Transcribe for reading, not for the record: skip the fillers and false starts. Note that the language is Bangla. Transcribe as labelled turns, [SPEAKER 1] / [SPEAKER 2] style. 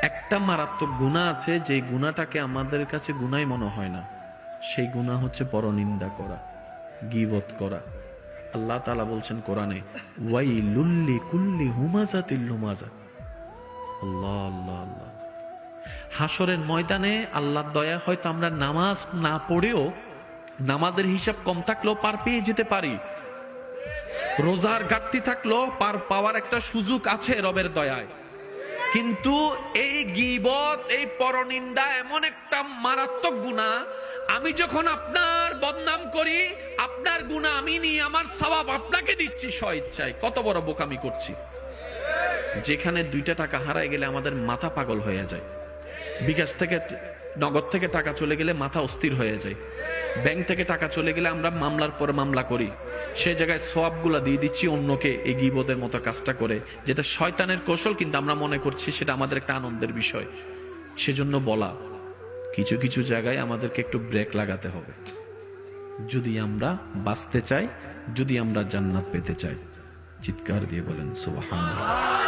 [SPEAKER 1] একটা মারাত্মক গুনাহ আছে, যে গুনাহটাকে আমাদের কাছে গুনাহই মনে হয় না। সেই গুনাহ হচ্ছে পরনিন্দা করা, গীবত করা। আল্লাহ তাআলা বলছেন কোরআনে, ওয়াইলুল লিকুল্লি হুমাযাতিল লুমাযা। আল্লাহ আল্লাহ আল্লাহ। হাসরের ময়দানে আল্লাহর দয়া হয়তো আমরা নামাজ না পড়েও, নামাজের হিসাব কম থাকলেও পার পেয়ে যেতে পারি। রোজার ঘাটতি থাকলেও পার পাওয়ার একটা সুযোগ আছে রবের দয়ায়। কিন্তু এই গীবত, এই পরনিন্দা এমন একটা মারাত্মক গুনাহ, আমি যখন আপনার বদনাম করি, আপনার গুনাহ আমি নিয়ে আমার সওয়াব আপনাকে দিচ্ছি স্বইচ্ছায়। কত বড় বোকামি করছি। যেখানে 2টা টাকা হারায় গেলে আমাদের মাথা পাগল হয়ে যায়, বিকাশ থেকে নগদ থেকে টাকা চলে গেলে মাথা অস্থির হয়ে যায়, ব্যাংক থেকে টাকা চলে গেলে আমরা মামলার পর মামলা করি, সে জায়গায় সওয়াবগুলা দিয়ে দিচ্ছি অন্যকে এই গীবতের মতো কাজটা করে, যেটা শয়তানের কৌশল, কিন্তু আমরা মনে করছি সেটা আমাদের একটা আনন্দের বিষয়। সেজন্য বলা, কিছু কিছু জায়গায় আমাদেরকে একটু ব্রেক লাগাতে হবে যদি আমরা বাঁচতে চাই, যদি আমরা জান্নাত পেতে চাই। চিৎকার দিয়ে বলেন সুবহানাল্লাহ।